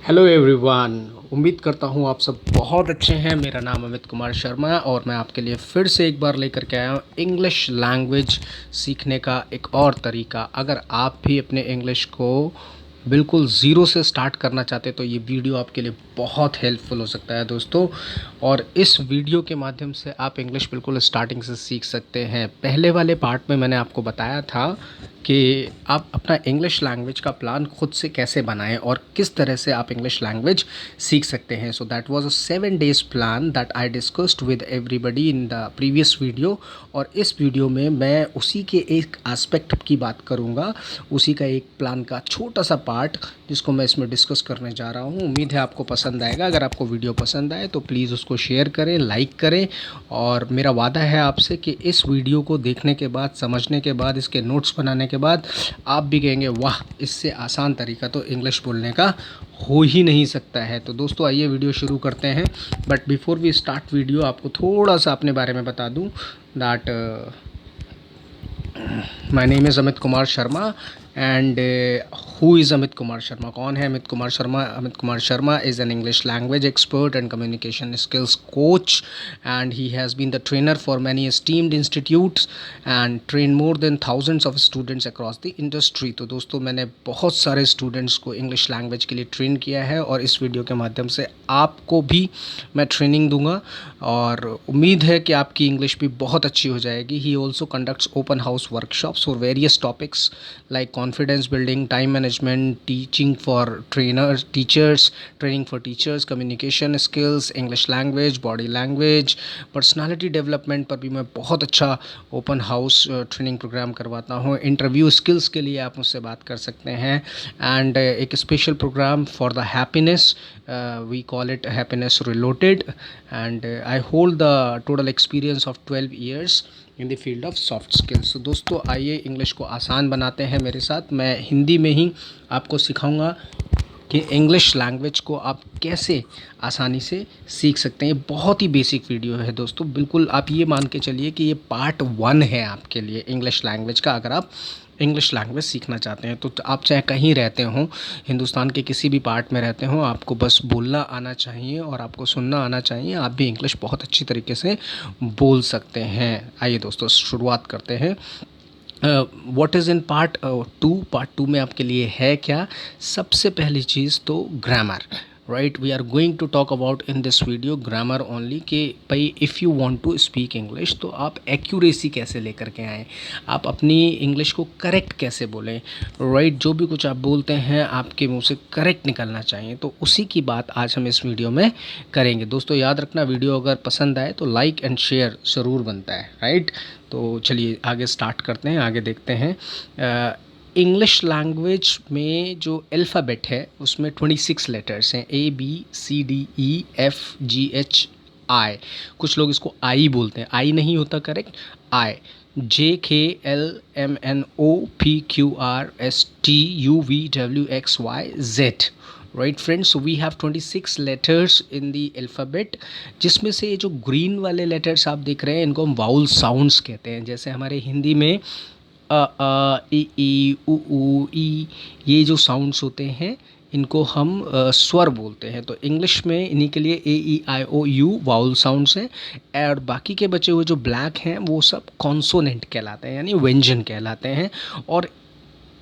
Hello everyone. उम्मीद करता हूँ आप सब बहुत अच्छे हैं। मेरा नाम अमित कुमार शर्मा है और मैं आपके लिए फिर से एक बार लेकर के आया हूँ इंग्लिश लैंग्वेज सीखने का एक और तरीका। अगर आप भी अपने इंग्लिश को बिल्कुल ज़ीरो से स्टार्ट करना चाहते हैं तो ये वीडियो आपके लिए बहुत हेल्पफुल हो सकता है दोस्तों। और इस वीडियो के माध्यम से आप इंग्लिश बिल्कुल स्टार्टिंग से सीख सकते हैं। पहले वाले पार्ट में मैंने आपको बताया था कि आप अपना इंग्लिश लैंग्वेज का प्लान खुद से कैसे बनाएं और किस तरह से आप इंग्लिश लैंग्वेज सीख सकते हैं। So that was a 7 days plan that I discussed with everybody in the previous video. और इस वीडियो में मैं उसी के एक एस्पेक्ट की बात करूंगा, उसी का एक प्लान का छोटा सा पार्ट जिसको मैं इसमें डिस्कस करने जा रहा हूं। उम्मीद है आपको पसंद आएगा। अगर आपको वीडियो पसंद आए तो प्लीज़ उसको शेयर करें, लाइक करें। और मेरा वादा है आपसे कि इस वीडियो को देखने के बाद, समझने के बाद, इसके नोट्स बनाने के बाद आप भी कहेंगे वाह, इससे आसान तरीका तो इंग्लिश बोलने का हो ही नहीं सकता है। तो दोस्तों आइए वीडियो शुरू करते हैं। But before we start video आपको थोड़ा सा अपने बारे में बता दूं that my name is Amit Kumar Sharma. And who is Amit Kumar Sharma? कौन है Amit Kumar Sharma? Amit Kumar Sharma is an English language expert and communication skills coach, and he has been the trainer for many esteemed institutes and trained more than thousands of students across the industry। तो दोस्तों मैंने बहुत सारे students को English language के लिए train किया है और इस वीडियो के माध्यम से आपको भी मैं ट्रेनिंग दूंगा और उम्मीद है कि आपकी इंग्लिश भी बहुत अच्छी हो जाएगी। He also conducts open house workshops for various topics like confidence building, time management, teaching for trainers, teachers, training for teachers, communication skills, English language, body language, personality development पर भी मैं बहुत अच्छा ओपन हाउस ट्रेनिंग प्रोग्राम करवाता हूँ। Interview skills के लिए आप मुझसे बात कर सकते हैं। एंड एक special program for the happiness, we call it happiness reloaded, and I hold the total experience of 12 years in the field of soft skills. तो दोस्तों आइए इंग्लिश को आसान बनाते हैं मेरे साथ। मैं हिंदी में ही आपको सिखाऊंगा कि इंग्लिश लैंग्वेज को आप कैसे आसानी से सीख सकते हैं। ये बहुत ही बेसिक वीडियो है दोस्तों। बिल्कुल आप ये मान के चलिए कि ये पार्ट 1 है आपके लिए इंग्लिश लैंग्वेज का। अगर आप इंग्लिश लैंग्वेज सीखना चाहते हैं तो आप चाहे कहीं रहते हों, हिंदुस्तान के किसी भी पार्ट में रहते हों, आपको बस बोलना आना चाहिए और आपको सुनना आना चाहिए। आप भी इंग्लिश बहुत अच्छी तरीके से बोल सकते हैं। आइए दोस्तों शुरुआत करते हैं। What is in part 2? Part 2 में आपके लिए है क्या? सबसे पहली चीज़ तो grammar, right. We are going to talk about in this video grammar only कि भाई if you want to speak English तो आप एक्यूरेसी कैसे लेकर के आएँ, आप अपनी इंग्लिश को करेक्ट कैसे बोलें, राइट। जो भी कुछ आप बोलते हैं आपके मुंह से करेक्ट निकलना चाहिए। तो उसी की बात आज हम इस वीडियो में करेंगे। दोस्तों याद रखना, वीडियो अगर पसंद आए तो लाइक एंड शेयर ज़रूर बनता है, राइट। तो चलिए आगे स्टार्ट करते हैं, आगे देखते हैं। इंग्लिश लैंग्वेज में जो अल्फ़ाबेट है उसमें 26 लेटर्स हैं, ABCDEFGHI। कुछ लोग इसको आई बोलते हैं, आई नहीं होता correct, I. JKLMNOPQRSTUVWXYZ, right friends. So we have 26 letters in the alphabet, जिसमें से ये जो ग्रीन वाले लेटर्स आप देख रहे हैं इनको हम वाउल साउंड्स कहते हैं। जैसे हमारे हिंदी में ई उ ई, ये जो साउंड्स होते हैं इनको हम स्वर बोलते हैं। तो इंग्लिश में इन्हीं के लिए AEIOU वाउल साउंड्स हैं। और बाकी के बचे हुए जो ब्लैक हैं वो सब कॉन्सोनेंट कहलाते हैं, यानी व्यंजन कहलाते हैं। और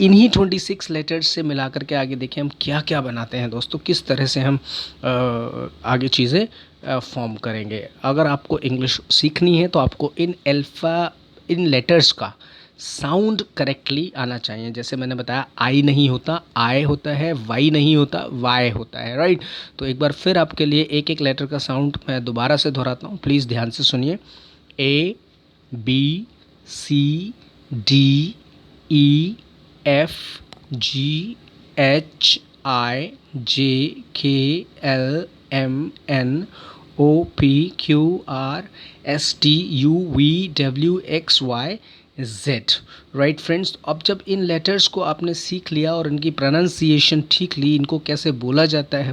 इन्हीं 26 लेटर्स से मिलाकर के आगे देखिए हम क्या क्या बनाते हैं दोस्तों, किस तरह से हम आगे चीज़ें फॉर्म करेंगे। अगर आपको इंग्लिश सीखनी है तो आपको इन लेटर्स का साउंड करेक्टली आना चाहिए। जैसे मैंने बताया, आई नहीं होता आय होता है, वाई नहीं होता वाई होता है, राइट। तो एक बार फिर आपके लिए एक एक लेटर का साउंड मैं दोबारा से दोहराता हूँ, प्लीज़ ध्यान से सुनिए। ABCDEFGHIJKLMNOPQRSTUVWXY Z, right friends. अब जब इन लेटर्स को आपने सीख लिया और इनकी प्रोनाउंसिएशन ठीक ली, इनको कैसे बोला जाता है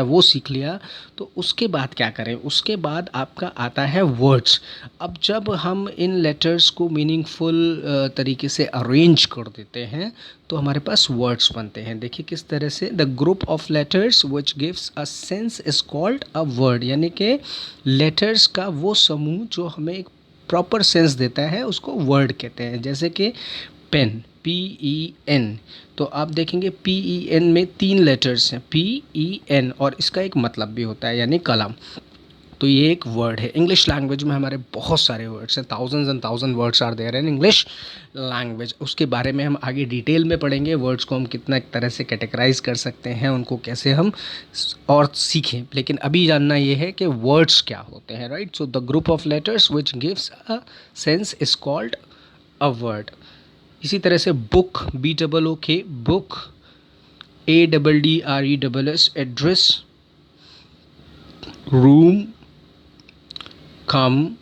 वो सीख लिया, तो उसके बाद क्या करें? उसके बाद आपका आता है वर्ड्स। अब जब हम इन लेटर्स को मीनिंगफुल तरीके से अरेंज कर देते हैं तो हमारे पास वर्ड्स बनते हैं। देखिए किस तरह से, the group of letters which gives a sense is called a word, यानी कि लेटर्स का वो समूह जो हमें एक प्रॉपर सेंस देता है उसको वर्ड कहते हैं। जैसे कि पेन, PEN, तो आप देखेंगे PEN में 3 लेटर्स हैं, PEN, और इसका एक मतलब भी होता है यानी कलम। तो ये एक वर्ड है। इंग्लिश लैंग्वेज में हमारे बहुत सारे वर्ड्स हैं, thousands and thousand words are there in English language. उसके बारे में हम आगे डिटेल में पढ़ेंगे, वर्ड्स को हम कितना एक तरह से कैटेगराइज कर सकते हैं, उनको कैसे हम और सीखें। लेकिन अभी जानना ये है कि वर्ड्स क्या होते हैं, right. So the group of letters which gives a sense is called a word. इसी तरह से book, BOOK, book, ADDRESS, address, room, come,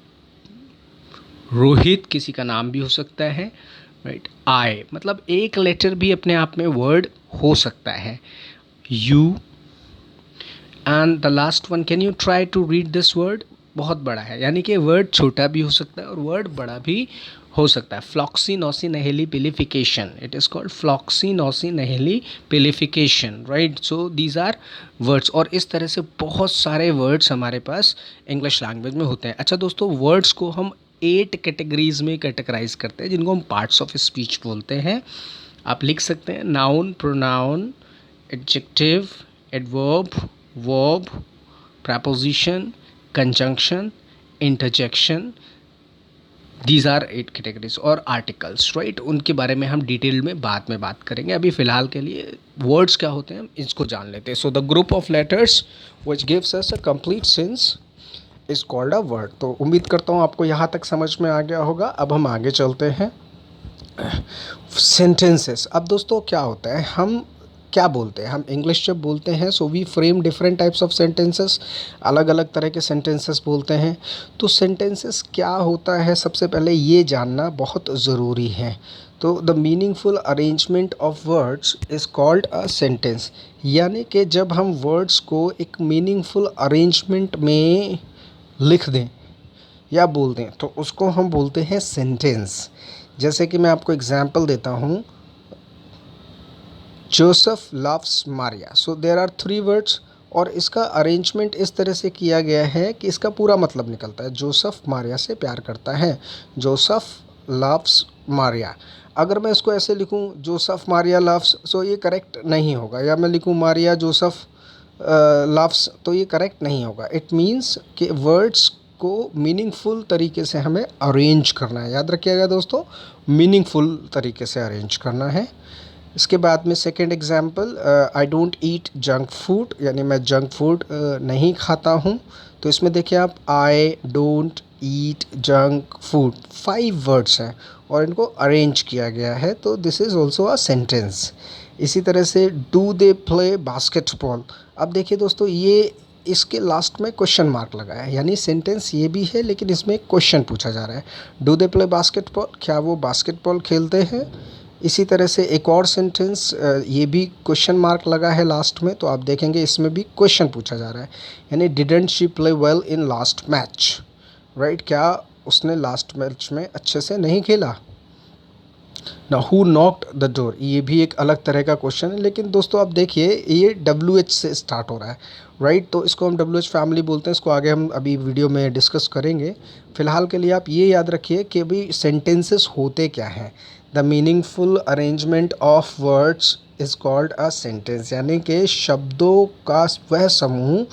Rohit किसी का नाम भी हो सकता है, राइट। आई मतलब एक लेटर भी अपने आप में वर्ड हो सकता है, U, and the last one, can you try to read this word, बहुत बड़ा है, यानी कि वर्ड छोटा भी हो सकता है और वर्ड बड़ा भी हो सकता है। Floccinaucinihilipilification, it is called floccinaucinihilipilification, right. So these are words, और इस तरह से बहुत सारे वर्ड्स हमारे पास इंग्लिश लैंग्वेज में होते हैं। अच्छा दोस्तों, वर्ड्स को हम 8 कैटेगरीज में कैटेगराइज करते हैं जिनको हम पार्ट्स ऑफ स्पीच बोलते हैं। आप लिख सकते हैं, noun, pronoun, adjective, adverb, verb, preposition, conjunction, interjection, these are 8 categories, और आर्टिकल्स, राइट। उनके बारे में हम डिटेल में बाद में बात करेंगे। अभी फ़िलहाल के लिए वर्ड्स क्या होते हैं इसको जान लेते हैं। सो the group of letters which gives us a complete sense is called a word. तो उम्मीद करता हूँ आपको यहाँ तक समझ में आ गया होगा। अब हम आगे चलते हैं, सेंटेंसेस। अब दोस्तों क्या होता है, हम क्या बोलते हैं, हम इंग्लिश जब बोलते हैं so we frame different types of sentences, अलग अलग तरह के सेंटेंसेस बोलते हैं। तो सेंटेंसेस क्या होता है, सबसे पहले ये जानना बहुत ज़रूरी है। तो the meaningful arrangement of words is called a sentence, यानी कि जब हम वर्ड्स को एक मीनिंगफुल अरेंजमेंट में लिख दें या बोल दें तो उसको हम बोलते हैं सेंटेंस। जैसे कि मैं आपको एग्जांपल देता हूँ, Joseph loves Maria, so there are 3 words, और इसका अरेंजमेंट इस तरह से किया गया है कि इसका पूरा मतलब निकलता है, जोसेफ मारिया से प्यार करता है, जोसेफ लव्स मारिया। अगर मैं इसको ऐसे लिखूं, जोसेफ मारिया लव्स, सो ये करेक्ट नहीं होगा, या मैं लिखूं मारिया जोसेफ लव्स, तो ये करेक्ट नहीं होगा। इट मीन्स कि वर्ड्स को मीनिंगफुल तरीके से हमें अरेंज करना है। याद रखिएगा दोस्तों, मीनिंगफुल तरीके से अरेंज करना है। इसके बाद में second example, I don't eat junk food, यानी मैं जंक फूड नहीं खाता हूँ। तो इसमें देखिए आप, I don't eat junk food, 5 words हैं और इनको अरेंज किया गया है, तो this is also a sentence. इसी तरह से डू दे प्ले बास्केटबॉल। अब देखिए दोस्तों, ये इसके लास्ट में क्वेश्चन मार्क लगा है, यानी सेंटेंस ये भी है लेकिन इसमें क्वेश्चन पूछा जा रहा है। डू दे प्ले बास्केटबॉल, क्या वो बास्केटबॉल खेलते हैं। इसी तरह से एक और सेंटेंस, ये भी क्वेश्चन मार्क लगा है लास्ट में, तो आप देखेंगे इसमें भी क्वेश्चन पूछा जा रहा है, यानी didn't she play well in last match, right, क्या उसने लास्ट मैच में अच्छे से नहीं खेला। ना हु नॉक्ड द डोर, ये भी एक अलग तरह का क्वेश्चन है, लेकिन दोस्तों आप देखिए ये WH से स्टार्ट हो रहा है, राइट। तो इसको हम WH फैमिली बोलते हैं, इसको आगे हम अभी वीडियो में डिस्कस करेंगे। फ़िलहाल के लिए आप ये याद रखिए कि भाई सेंटेंसेस होते क्या हैं। The meaningful arrangement of words is called a sentence, यानी कि शब्दों का वह समूह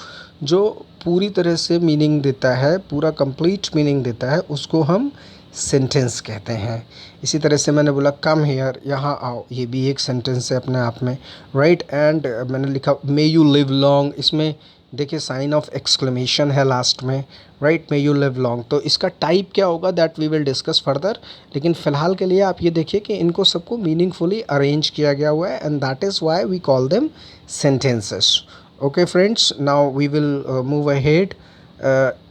जो पूरी तरह से मीनिंग देता है, पूरा कंप्लीट मीनिंग देता है, उसको हम सेंटेंस कहते हैं। इसी तरह से मैंने बोला कम हेयर, यहाँ आओ, ये भी एक सेंटेंस है अपने आप में, राइट। एंड मैंने लिखा मे यू लिव लॉन्ग, इसमें देखिए साइन ऑफ एक्सक्लेमेशन है लास्ट में, right, may you live long. तो इसका टाइप क्या होगा that we will discuss further, लेकिन फ़िलहाल के लिए आप ये देखिए कि इनको सबको मीनिंगफुली अरेंज किया गया हुआ है, and that is why we call them sentences. Okay friends, now we will move ahead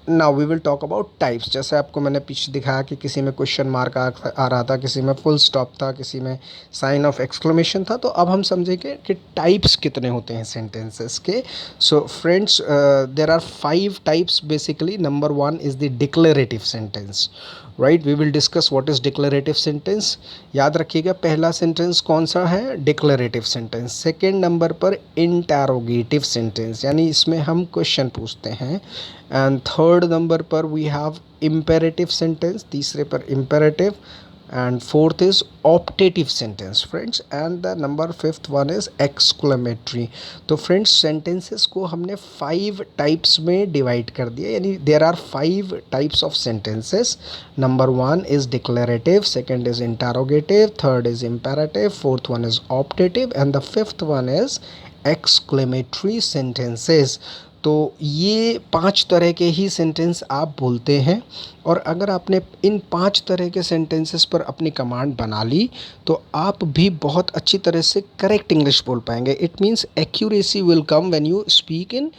now we will talk about types. जैसे आपको मैंने पीछे दिखाया कि किसी में क्वेश्चन मार्क आ रहा था, किसी में फुल स्टॉप था, किसी में साइन ऑफ एक्सक्लेमेशन था। तो अब हम समझेंगे कि टाइप्स कितने होते हैं सेंटेंसेस के। So friends, there are 5 types basically. Number 1 is the declarative sentence, right. We will discuss what is declarative sentence. याद रखिएगा, पहला सेंटेंस कौन सा है? Declarative sentence. सेकेंड नंबर पर इंटैरोगेटिव सेंटेंस, यानी इसमें हम क्वेश्चन पूछते हैं। एंड थर्ड नंबर पर वी हैव इम्पेरेटिव सेंटेंस, तीसरे पर imperative. And fourth is optative sentence friends, and the number fifth one is exclamatory. तो फ्रेंड्स, सेंटेंसेस को हमने 5 टाइप्स में डिवाइड कर दिया, यानी there are 5 types of sentences. Number 1 is declarative, second is interrogative, third is imperative, fourth one is optative, and the fifth one is exclamatory sentences. तो ये 5 तरह के ही सेंटेंस आप बोलते हैं, और अगर आपने इन 5 तरह के सेंटेंसेस पर अपनी कमांड बना ली तो आप भी बहुत अच्छी तरह से करेक्ट इंग्लिश बोल पाएंगे। It means accuracy will come when you speak in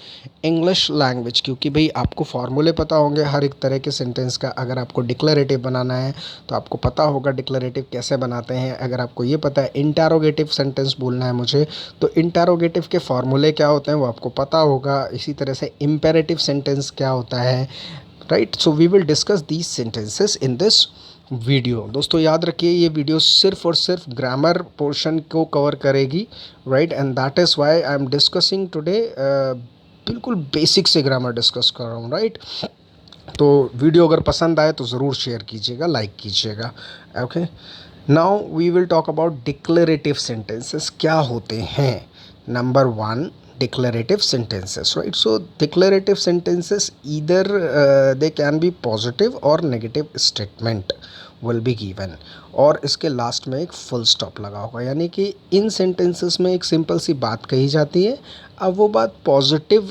English language, क्योंकि भाई आपको फार्मूले पता होंगे हर एक तरह के सेंटेंस का। अगर आपको डिक्लेरेटिव बनाना है तो आपको पता होगा डिक्लेरेटिव कैसे बनाते हैं। अगर आपको ये पता है इंटरोगेटिव सेंटेंस बोलना है मुझे, तो इंटरोगेटिव के फार्मूले क्या होते हैं वो आपको पता होगा। इसी तरह से इम्पेरेटिव सेंटेंस क्या होता है, right. So we will discuss these sentences in this video. दोस्तों याद रखिए, ये वीडियो सिर्फ और सिर्फ ग्रामर पोर्शन को कवर करेगी, right, and that is why I am discussing today. बिल्कुल बेसिक से ग्रामर डिस्कस कर रहा हूँ, राइट। तो वीडियो अगर पसंद आए तो ज़रूर शेयर कीजिएगा, लाइक कीजिएगा, okay. Now we will talk about declarative sentences क्या होते हैं। Number 1, declarative sentences, right? So declarative sentences either they can be positive or negative statement will be given, और इसके लास्ट में एक फुल स्टॉप लगा होगा, यानी कि इन सेंटेंसेस में एक सिंपल सी बात कही जाती है। अब वो बात पॉजिटिव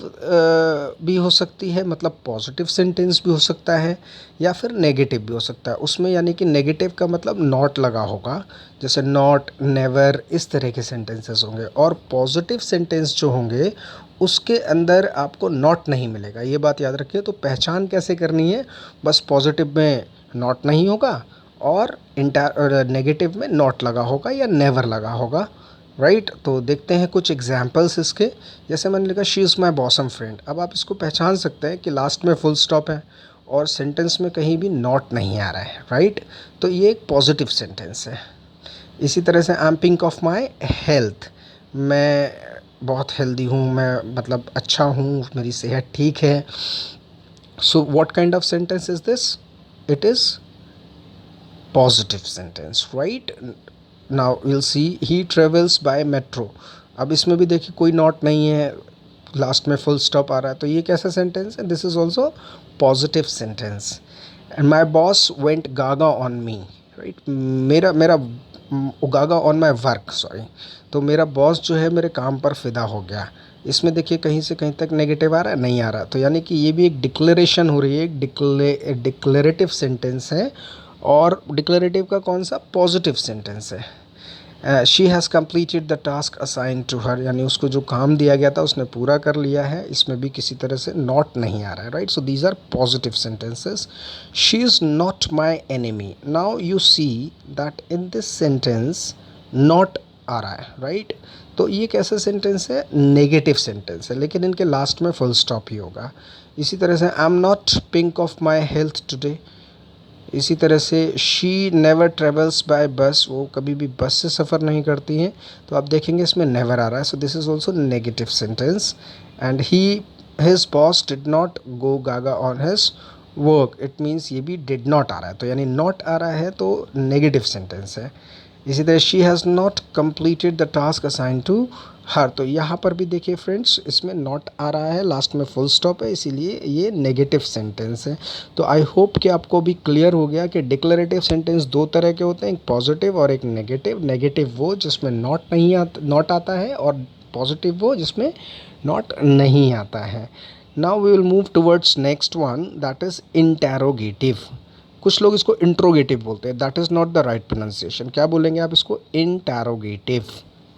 भी हो सकती है, मतलब पॉजिटिव सेंटेंस भी हो सकता है, या फिर नेगेटिव भी हो सकता है उसमें, यानी कि नेगेटिव का मतलब नॉट लगा होगा, जैसे नॉट, नेवर, इस तरह के सेंटेंसेस होंगे। और पॉजिटिव सेंटेंस जो होंगे उसके अंदर आपको नॉट नहीं मिलेगा, ये बात याद रखिए। तो पहचान कैसे करनी है, बस पॉजिटिव में नॉट नहीं होगा और नेगेटिव में नॉट लगा होगा या नेवर लगा होगा, राइट। तो देखते हैं कुछ एग्जांपल्स इसके। जैसे मैंने लिखा she is my bosom friend. अब आप इसको पहचान सकते हैं कि लास्ट में फुल स्टॉप है और सेंटेंस में कहीं भी नॉट नहीं आ रहा है, राइट। तो ये एक पॉजिटिव सेंटेंस है। इसी तरह से I am pink of my health, मैं बहुत हेल्दी हूँ, मैं मतलब अच्छा हूँ, मेरी सेहत ठीक है। So what kind of sentence is this? It is positive sentence, right. Now will see he travels by metro. अब इसमें भी देखिए कोई नॉट नहीं है, लास्ट में फुल स्टॉप आ रहा है, तो ये कैसा सेंटेंस है? This is also positive sentence. And my boss went Gaga on me, right. मेरा मेरा गागा ऑन माई वर्क, सॉरी। तो मेरा बॉस जो है मेरे काम पर फ़िदा हो गया। इसमें देखिए कहीं से कहीं तक नेगेटिव आ रहा है, नहीं आ रहा। तो यानी कि ये भी एक डिक्लेरेशन हो रही है, एक डिक्लेरेटिव सेंटेंस है। और डिक्लेरेटिव का कौन सा? पॉजिटिव सेंटेंस है। She has completed the task assign to her, यानी उसको जो काम दिया गया था उसने पूरा कर लिया है। इसमें भी किसी तरह से नॉट नहीं आ रहा है, right. So these are positive sentences. She is not my enemy. Now you see that in this sentence not आ रहा है, राइट। तो ये कैसा सेंटेंस है? नेगेटिव सेंटेंस है, लेकिन इनके लास्ट में फुल स्टॉप ही होगा। इसी तरह से I am not pink of my health today. इसी तरह से शी नेवर ट्रेवल्स बाय बस, वो कभी भी बस से सफ़र नहीं करती हैं। तो आप देखेंगे इसमें नेवर आ रहा है, सो this is also negative sentence. And his boss did not go Gaga on his work, it means ये भी डिड नॉट आ रहा है, तो यानी नॉट आ रहा है तो नेगेटिव सेंटेंस है। इसी तरह she has not completed the task assign to her, तो यहाँ पर भी देखिए फ्रेंड्स इसमें नॉट आ रहा है, लास्ट में फुल स्टॉप है, इसीलिए ये नेगेटिव सेंटेंस है। तो आई होप कि आपको भी क्लियर हो गया कि डिक्लेरेटिव सेंटेंस 2 तरह के होते हैं, एक पॉजिटिव और एक नेगेटिव। नेगेटिव वो जिसमें नॉट आता है, और पॉजिटिव वो जिसमें नॉट नहीं आता है। Now we will move towards next one, that is interrogative. कुछ लोग इसको इंट्रोगेटिव बोलते हैं, that is not the right pronunciation. क्या बोलेंगे आप इसको? इंटरोगेटिव।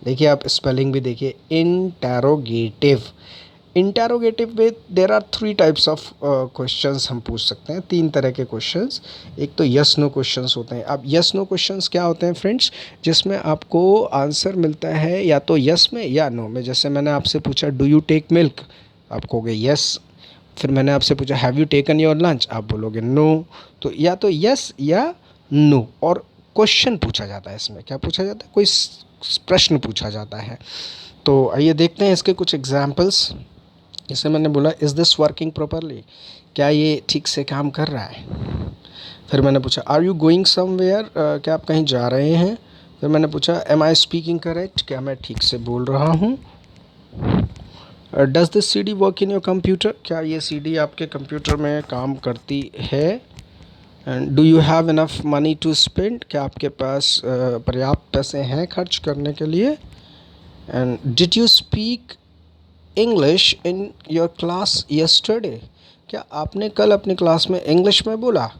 देखिए आप स्पेलिंग भी देखिए, इंटरोगेटिव, इंटेरोगेटिव में there are 3 types of questions हम पूछ सकते हैं, 3 तरह के क्वेश्चंस। एक तो यस नो क्वेश्चंस होते हैं। अब यस नो क्वेश्चंस क्या होते हैं फ्रेंड्स, जिसमें आपको आंसर मिलता है या तो यस में या नो में। जैसे मैंने आपसे पूछा डू यू टेक मिल्क, आप कहोगे यस। फिर मैंने आपसे पूछा have you taken your lunch, आप बोलोगे नो। तो या तो यस या नो, और क्वेश्चन पूछा जाता है इसमें। क्या पूछा जाता है, कोई प्रश्न पूछा जाता है। तो आइए देखते हैं इसके कुछ एग्जाम्पल्स। जैसे मैंने बोला इज़ दिस वर्किंग प्रॉपरली, क्या ये ठीक से काम कर रहा है। फिर मैंने पूछा आर यू गोइंग समवेयर, क्या आप कहीं जा रहे हैं। फिर मैंने पूछा एम आई स्पीकिंग करेक्ट, क्या मैं ठीक से बोल रहा हूँ। Does this C D work in your computer, क्या ये सी डी आपके कंप्यूटर में काम करती है। And do you have enough money to spend, क्या आपके पास पर्याप्त पैसे हैं खर्च करने के लिए। And did you speak English in your class yesterday, क्या आपने कल अपनी क्लास में इंग्लिश में बोला।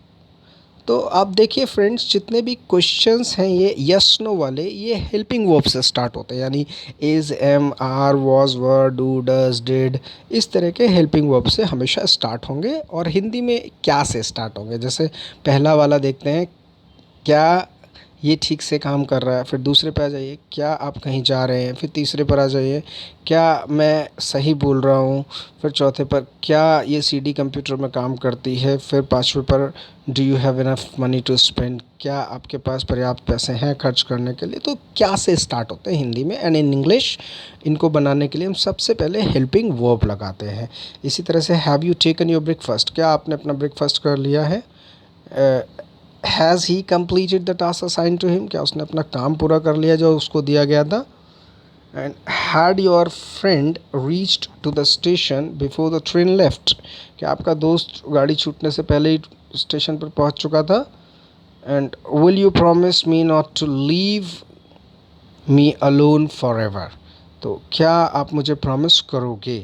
तो आप देखिए फ्रेंड्स, जितने भी क्वेश्चंस हैं ये यस नो वाले, ये हेल्पिंग वर्ब से स्टार्ट होते हैं, यानी is, am, are, was, were, do, does, did, इस तरह के हेल्पिंग वर्ब से हमेशा स्टार्ट होंगे। और हिंदी में क्या से स्टार्ट होंगे। जैसे पहला वाला देखते हैं, क्या ये ठीक से काम कर रहा है। फिर दूसरे पे आ जाइए, क्या आप कहीं जा रहे हैं। फिर तीसरे पर आ जाइए, क्या मैं सही बोल रहा हूँ। फिर चौथे पर, क्या ये सीडी कंप्यूटर में काम करती है। फिर पांचवें पर, do you have enough money to spend, क्या आपके पास पर्याप्त पैसे हैं खर्च करने के लिए। तो क्या से स्टार्ट होते हैं हिंदी में। एंड इन इंग्लिश इनको बनाने के लिए हम सबसे पहले हेल्पिंग वर्ब लगाते हैं। इसी तरह से have you taken your breakfast, क्या आपने अपना ब्रेकफास्ट कर लिया है। Has he completed the task assign to him, क्या उसने अपना काम पूरा कर लिया जो उसको दिया गया था। And had your friend reached to the station before the train left, क्या आपका दोस्त गाड़ी छूटने से पहले ही स्टेशन पर पहुंच चुका था। And will you promise me not to leave me alone forever, तो क्या आप मुझे प्रॉमिस करोगे,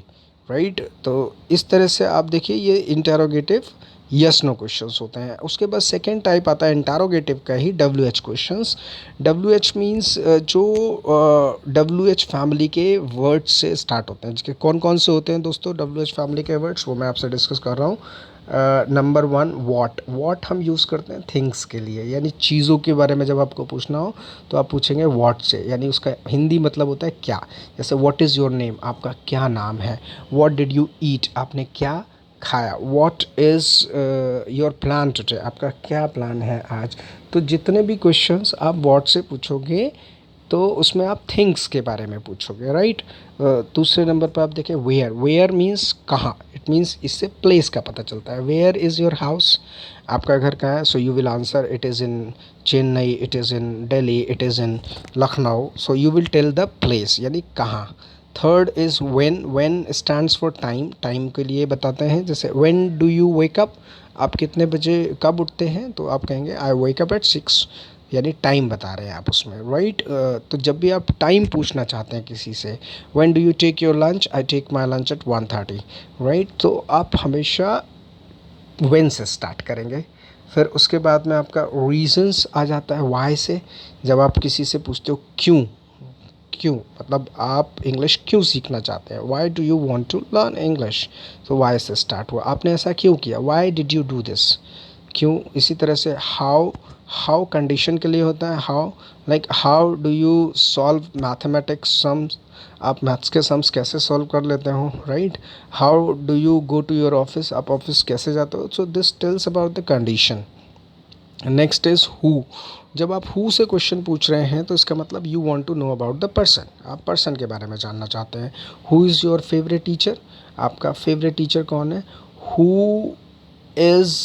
राइट। तो इस तरह से आप देखिए ये इंटेरोगेटिव यस नो क्वेश्चंस होते हैं। उसके बाद सेकेंड टाइप आता है इंटेरोगेटिव का ही, W H questions. W H means जो डब्ल्यू एच फैमिली के वर्ड्स से स्टार्ट होते हैं। जिसके कौन कौन से होते हैं दोस्तों डब्ल्यू एच फैमिली के वर्ड्स, वो मैं आपसे डिस्कस कर रहा हूँ। नंबर 1 वॉट हम यूज़ करते हैं थिंग्स के लिए, यानी चीज़ों के बारे में जब आपको पूछना हो तो आप पूछेंगे वॉट से, यानी उसका हिंदी मतलब होता है क्या। जैसे व्हाट इज़ योर नेम, आपका क्या नाम है। व्हाट डिड यू ईट, आपने क्या खाया। What is your plan today, आपका क्या प्लान है आज। तो जितने भी क्वेश्चंस आप व्हाट से पूछोगे तो उसमें आप थिंग्स के बारे में पूछोगे, राइट। दूसरे नंबर पर आप देखें वेयर, वेयर मीन्स कहाँ, इट मीन्स इससे प्लेस का पता चलता है। वेयर इज़ योर हाउस, आपका घर कहाँ है। So you will answer it is in Chennai, it is in Delhi, it is in Lucknow. So you will tell the place, यानी कहाँ। Third is when stands for time, time के लिए बताते हैं। जैसे when do you wake up, आप कितने बजे कब उठते हैं, तो आप कहेंगे आई वेक अप एट 6, यानी टाइम बता रहे हैं आप उसमें, राइट। तो जब भी आप टाइम पूछना चाहते हैं किसी से, when do you take your lunch, I take my lunch at 1:30, right. तो आप हमेशा व्हेन से स्टार्ट करेंगे। फिर उसके बाद में आपका रीजंस आ जाता है वाई से। जब आप किसी से पूछते हो क्यों, क्यों मतलब आप इंग्लिश क्यों सीखना चाहते हैं, why do you want to learn English, तो वाई से स्टार्ट हुआ, आपने ऐसा क्यों किया, why did you do this, क्यों। इसी तरह से हाउ, हाउ कंडीशन के लिए होता है। How like how do you solve mathematics sums, आप मैथ्स के सम्स कैसे सॉल्व कर लेते हो, right. How do you go to your office, आप ऑफिस कैसे जाते हो। So this tells about the condition. Next is who, जब आप हु से क्वेश्चन पूछ रहे हैं तो इसका मतलब you want to know about the person, आप पर्सन के बारे में जानना चाहते हैं। Who is your favourite teacher, आपका फेवरेट टीचर कौन है। हु इज़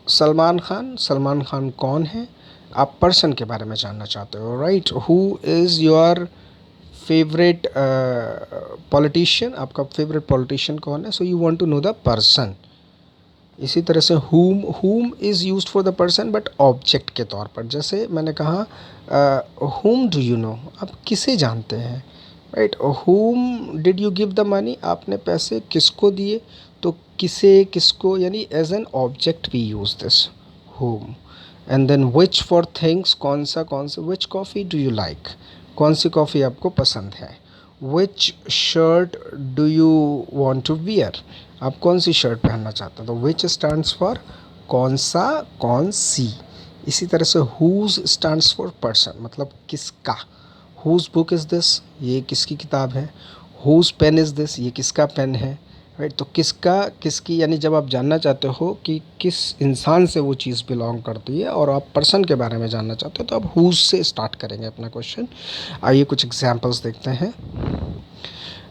सलमान खान, सलमान खान कौन है, आप पर्सन के बारे में जानना चाहते हो, right. Who is your favourite politician, आपका फेवरेट पॉलिटिशियन कौन है। So you want to know the person. इसी तरह से whom is used for the person but object के तौर पर। जैसे मैंने कहा whom डू यू नो, आप किसे जानते हैं, right. whom did you give the money, आपने पैसे किसको दिए, तो किसे किसको, यानी as an object we use this whom। And then which for things, कौन सा, which coffee do you like, कौन सी कॉफ़ी आपको पसंद है। Which shirt do you want to wear, आप कौन सी शर्ट पहनना चाहते हैं, तो विच स्टैंड्स फॉर कौन सा, कौन सी। इसी तरह से हुज स्टैंड्स फॉर पर्सन, मतलब किसका। हुज बुक इज़ दिस, ये किसकी किताब है। हुज पेन इज़ दिस, ये किसका पेन है, राइट। तो किसका, किसकी, यानी जब आप जानना चाहते हो कि किस इंसान से वो चीज़ बिलोंग करती है और आप पर्सन के बारे में जानना चाहते हो, तो आप हुज से स्टार्ट करेंगे अपना क्वेश्चन। आइए कुछ एग्जाम्पल्स देखते हैं।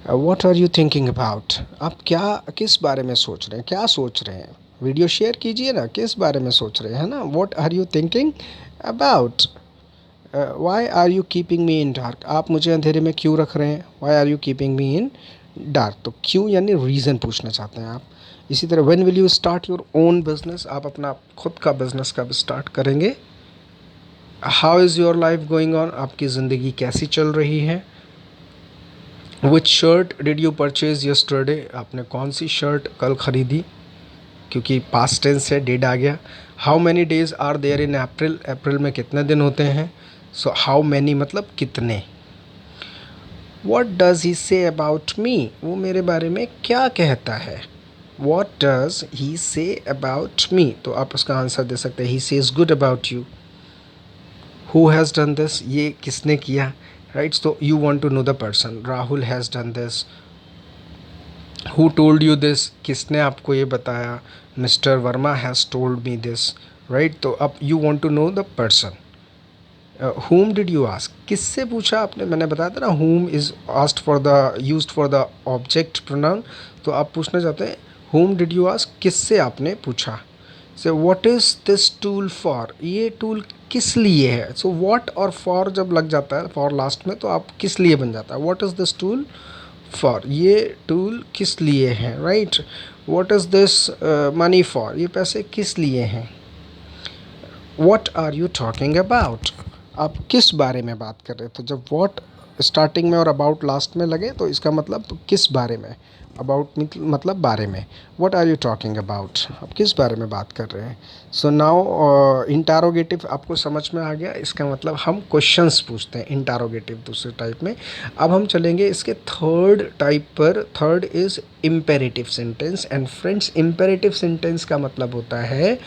What are you thinking about, आप क्या, किस बारे में सोच रहे हैं, क्या सोच रहे हैं। वीडियो शेयर कीजिए ना, किस बारे में सोच रहे हैं ना। What are you thinking about. Why are you keeping me in dark, आप मुझे अंधेरे में क्यों रख रहे हैं। Why are you keeping me in dark, तो क्यों यानी रीज़न पूछना चाहते हैं आप। इसी तरह when will you start your own business, आप अपना खुद का बिजनेस कब स्टार्ट करेंगे। How is your life going on, आपकी ज़िंदगी कैसी चल रही है। Which shirt did you purchase yesterday, आपने कौन सी शर्ट कल ख़रीदी, क्योंकि पास्ट टेंस है, डेड आ गया। How many days are there in April, April में कितने दिन होते हैं। सो हाउ मैनी मतलब कितने। What does he say about me, वो मेरे बारे में क्या कहता है। What does he say about me, तो आप उसका आंसर दे सकते हैं he says good about you. Who has done this, ये किसने किया, राइट। तो you want to know the person, Rahul has done this. Who told you this, किसने आपको ये बताया, mister Verma has told me this, right. तो अब you want to know the person. whom did you ask, किससे पूछा आपने, मैंने बताया था ना whom is asked for the used for the object pronoun, तो आप पूछना चाहते हैं whom did you ask, किससे आपने पूछा। so what is this tool for, ये टूल किस लिए है। so what और for जब लग जाता है for लास्ट में, तो आप किस लिए बन जाता है। what is this tool for, ये टूल किस लिए है, right. what is this money for, ये पैसे किस लिए हैं। What are you talking about, आप किस बारे में बात कर रहे थे। जब वॉट स्टार्टिंग में और अबाउट लास्ट में लगे तो इसका मतलब किस बारे में, अबाउट मतलब बारे में। What are you talking about, आप किस बारे में बात कर रहे हैं। सो नाउ इंटारोगेटिव आपको समझ में आ गया, इसका मतलब हम क्वेश्चंस पूछते हैं इंटारोगेटिव दूसरे टाइप में। अब हम चलेंगे इसके थर्ड टाइप पर। Third is imperative sentence. And friends, imperative sentence का मतलब होता है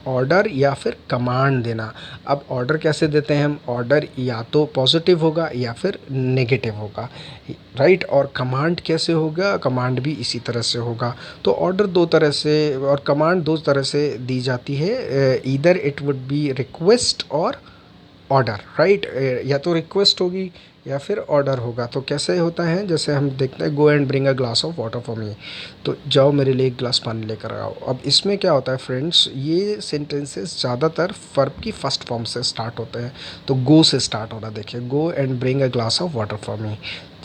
ऑर्डर या फिर कमांड देना। अब ऑर्डर कैसे देते हैं हम, ऑर्डर या तो पॉजिटिव होगा या फिर नेगेटिव होगा, राइट। और कमांड कैसे होगा, कमांड भी इसी तरह से होगा। तो ऑर्डर दो तरह से और कमांड दो तरह से दी जाती है। Either it would be request और ऑर्डर, राइट। या तो रिक्वेस्ट होगी या फिर ऑर्डर होगा। तो कैसे होता है, जैसे हम देखते हैं गो and bring a glass of water for me, तो जाओ मेरे लिए एक गिलास पानी लेकर आओ। अब इसमें क्या होता है फ्रेंड्स, ये सेंटेंसेस ज़्यादातर वर्ब की फर्स्ट फॉर्म से स्टार्ट होते हैं। तो गो से स्टार्ट हो रहा, देखिए go and bring a glass of water for me,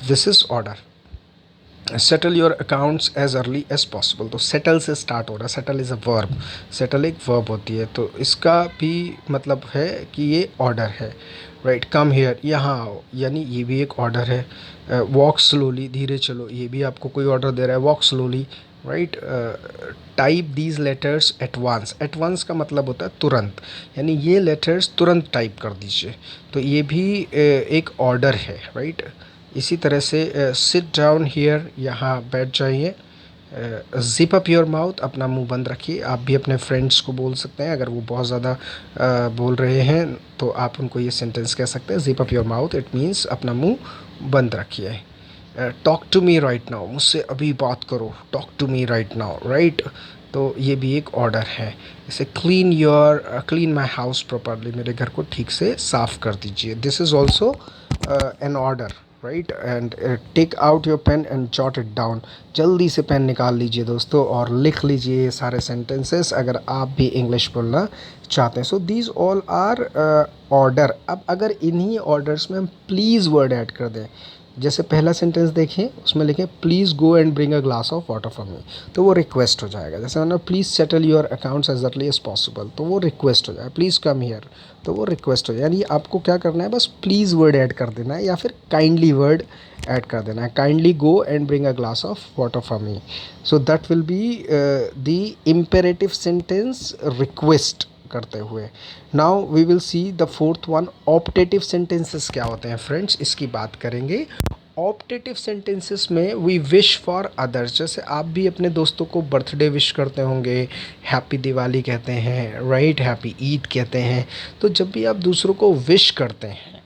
this is order. Settle your accounts as early as possible, तो सेटल से स्टार्ट हो रहा है। Settle is a verb, settle एक वर्ब होती है, तो इसका भी मतलब है कि ये ऑर्डर है, राइट। कम हेयर, यहाँ आओ, यानी ये भी एक ऑर्डर है। वॉक स्लोली, धीरे चलो, ये भी आपको कोई ऑर्डर दे रहा है, walk slowly, right. Type these letters at once, at once का मतलब होता है तुरंत, यानी ये लेटर्स तुरंत टाइप कर दीजिए, तो ये भी एक ऑर्डर है, राइट। इसी तरह से सिट डाउन हियर, यहाँ बैठ जाइए। ज़िप अप योर माउथ, अपना मुंह बंद रखिए। आप भी अपने फ्रेंड्स को बोल सकते हैं, अगर वो बहुत ज़्यादा बोल रहे हैं तो आप उनको ये सेंटेंस कह सकते हैं, zip up your mouth, it means अपना मुंह बंद रखिए। Talk to me right now, मुझसे अभी बात करो, talk to me right now, right. तो ये भी एक ऑर्डर है। जैसे क्लीन माई हाउस प्रॉपरली, मेरे घर को ठीक से साफ़ कर दीजिए, this is also an order, right. And take out your pen and jot it down, जल्दी से पेन निकाल लीजिए दोस्तों और लिख लीजिए ये सारे सेंटेंसेस अगर आप भी इंग्लिश बोलना चाहते हैं। So these all are order. अब अगर इन्हीं ऑर्डर्स में हम प्लीज़ वर्ड ऐड कर दें, जैसे पहला सेंटेंस देखें, उसमें लिखें please go and bring a glass of water for me, तो वो रिक्वेस्ट हो जाएगा। जैसे मैंने please settle your accounts as early as possible, तो वो रिक्वेस्ट हो जाएगा। प्लीज़ कम हियर, तो वो रिक्वेस्ट हो जाए। यानी आपको क्या करना है, बस प्लीज़ वर्ड ऐड कर देना है या फिर काइंडली वर्ड ऐड कर देना है। Kindly go and bring a glass of water for me, so that will be the imperative sentence request करते हुए। Now we will see the fourth one, optative sentences क्या होते हैं फ्रेंड्स, इसकी बात करेंगे। ऑप्टेटिव सेंटेंसेस में वी विश फॉर अदर्स, जैसे आप भी अपने दोस्तों को बर्थडे विश करते होंगे, हैप्पी दिवाली कहते हैं, राइट, हैप्पी ईद कहते हैं। तो जब भी आप दूसरों को विश करते हैं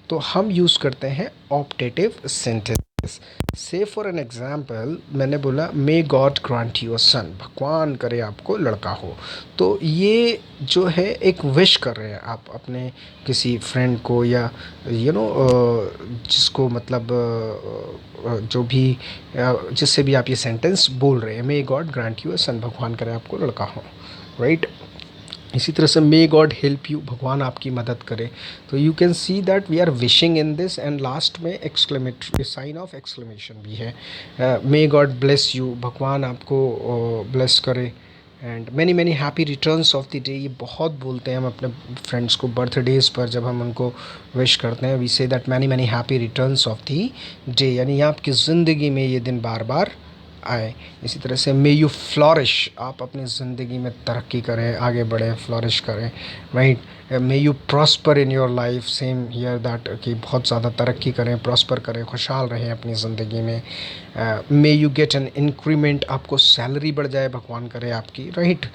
तो हम यूज़ करते हैं optative sentences. Say for an example, मैंने बोला may God grant you a son, भगवान करे आपको लड़का हो। तो ये जो है एक विश कर रहे हैं आप अपने किसी फ्रेंड को, या जिसको मतलब जो भी जिससे भी आप ये सेंटेंस बोल रहे हैं, may God grant you a son, भगवान करे आपको लड़का हो, राइट। इसी तरह से मे गॉड हेल्प यू, भगवान आपकी मदद करे। तो you can see that we are wishing in this, and last में एक्सक्लेमेटरी साइन ऑफ एक्सक्लेमेशन भी है। मे गॉड ब्लेस यू, भगवान आपको ब्लेस करे। And many many happy returns of the day, ये बहुत बोलते हैं हम अपने फ्रेंड्स को बर्थडेज पर, जब हम उनको विश करते हैं, we say that many many happy returns of the day, यानी आपकी ज़िंदगी में ये दिन बार बार आए। इसी तरह से मे यू फ्लॉरिश, आप अपनी ज़िंदगी में तरक्की करें, आगे बढ़ें, फ्लॉरिश करें, right. May you prosper in your life, same here that, कि बहुत ज़्यादा तरक्की करें, प्रॉस्पर करें, खुशहाल रहें अपनी ज़िंदगी में। मे यू गेट एन इंक्रीमेंट, आपको सैलरी बढ़ जाए, भगवान करे आपकी, राइट।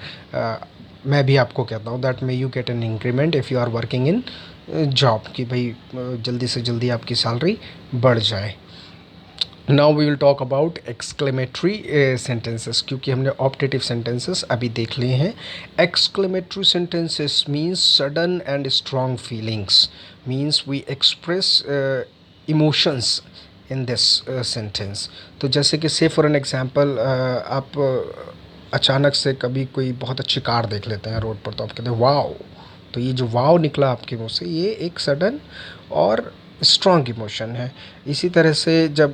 मैं भी आपको कहता हूँ that may you get an increment if you are working in job, कि भाई जल्दी से जल्दी आपकी सैलरी बढ़ जाए। Now we will talk about exclamatory sentences, क्योंकि हमने ऑप्टेटिव सेंटेंसेस अभी देख लिए हैं। Exclamatory sentences means sudden and strong feelings, means we express emotions in this sentence. तो जैसे कि से फॉर एन एग्जांपल, आप अचानक से कभी कोई बहुत अच्छी कार देख लेते हैं रोड पर, तो आप कहते हैं वाओ। तो ये जो वाओ निकला आपके मुंह से, ये एक सडन और स्ट्रॉन्ग इमोशन है। इसी तरह से जब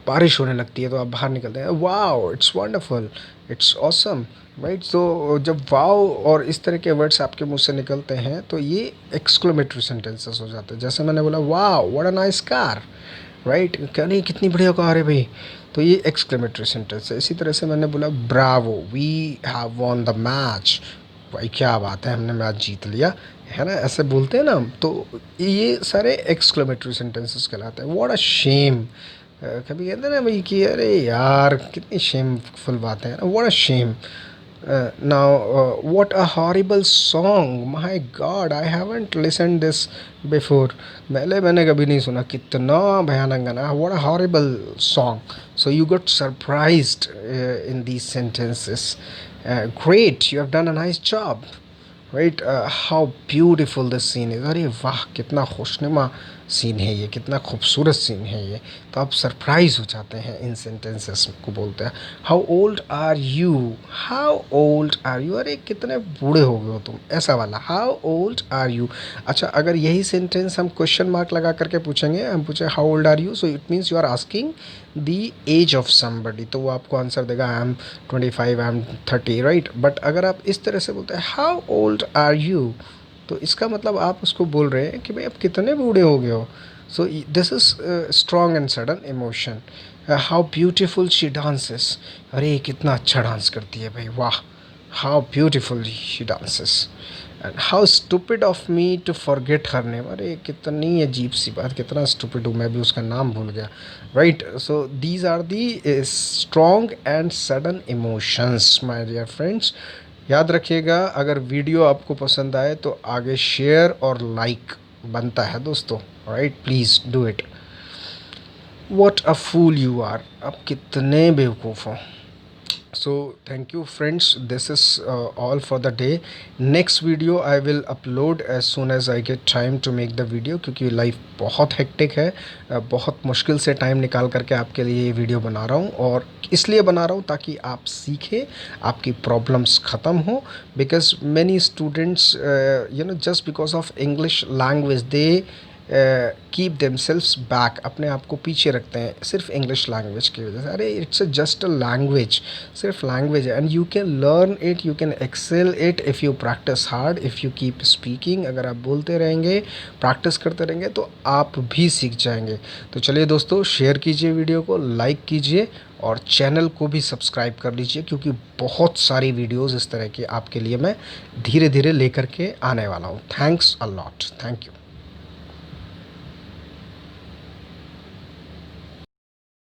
बारिश होने लगती है तो आप बाहर निकलते हैं, wow it's wonderful, it's awesome, right. तो जब वाओ और इस तरह के वर्ड्स आपके मुंह से निकलते हैं तो ये एक्सक्लेमेटरी सेंटेंसेस हो जाते हैं। जैसे मैंने बोला wow what a nice car, right, क्या नहीं कितनी बढ़िया कार है भाई, तो ये एक्सक्लेमेटरी सेंटेंस है। इसी तरह से मैंने बोला bravo we have won the match, भाई क्या बात है, हमने मैच जीत लिया, है ना, ऐसे बोलते हैं ना हम। तो ये सारे एक्सक्लेमेटरी सेंटेंसेस कहलाते हैं। व्हाट अ शेम, कभी कहते हैं ना भाई कि अरे यार कितनी शेमफुल बात है, what a shame. Now what a horrible song, my god I haven't listen this before, मैंने कभी नहीं सुना, कितना भयानक गाना, what a horrible song. So you got surprised in these sentences. Great, you have done a nice job, right. How beautiful this scene is, अरे वाह कितना खुशनुमा सीन है ये, कितना खूबसूरत सीन है ये। तो आप सरप्राइज हो जाते हैं इन सेंटेंसेस को बोलते हैं। How old are you, how old are you, अरे कितने बूढ़े हो गए हो तुम, ऐसा वाला हाउ ओल्ड आर यू। अच्छा, अगर यही सेंटेंस हम क्वेश्चन मार्क लगा करके पूछेंगे, हम पूछे how old are you, so it means you are asking the age of somebody, तो वो आपको आंसर देगा I am 25, I am 30, right. But अगर आप इस तरह से बोलते हैं हाउ ओल्ड आर यू, तो इसका मतलब आप उसको बोल रहे हैं कि भाई आप कितने बूढ़े हो गए हो। So this is strong and sudden emotion. How beautiful she dances, अरे कितना अच्छा डांस करती है भाई, वाह, how beautiful she dances. And how stupid of me to forget her name, अरे कितनी अजीब सी बात, कितना स्टूपिड हूँ मैं भी, उसका नाम भूल गया, right. So these are the strong and sudden emotions my dear friends. याद रखिएगा, अगर वीडियो आपको पसंद आए तो आगे शेयर और लाइक बनता है दोस्तों, right, please do it. What a fool you are, आप कितने बेवकूफ़ हो। So thank you friends, this is all for the day. Next video I will upload as soon as I get time to make the video, क्योंकि life बहुत hectic है, बहुत मुश्किल से टाइम निकाल करके आपके लिए ये वीडियो बना रहा हूँ, और इसलिए बना रहा हूँ ताकि आप सीखें, आपकी प्रॉब्लम्स ख़त्म हो। Because many students just because of English language they keep themselves back, अपने आप को पीछे रखते हैं सिर्फ इंग्लिश लैंग्वेज की वजह से। अरे इट्स जस्ट अ लैंग्वेज, सिर्फ लैंग्वेज है, and you can learn it, you can excel it if you practise hard, if you keep speaking. अगर आप बोलते रहेंगे, प्रैक्टिस करते रहेंगे, तो आप भी सीख जाएंगे। तो चलिए दोस्तों, शेयर कीजिए वीडियो को, लाइक कीजिए, और चैनल को भी सब्सक्राइब कर लीजिए, क्योंकि बहुत सारी वीडियोज़ इस तरह की आपके लिए मैं धीरे धीरे लेकर के आने वाला हूँ। Thanks a lot, thank you.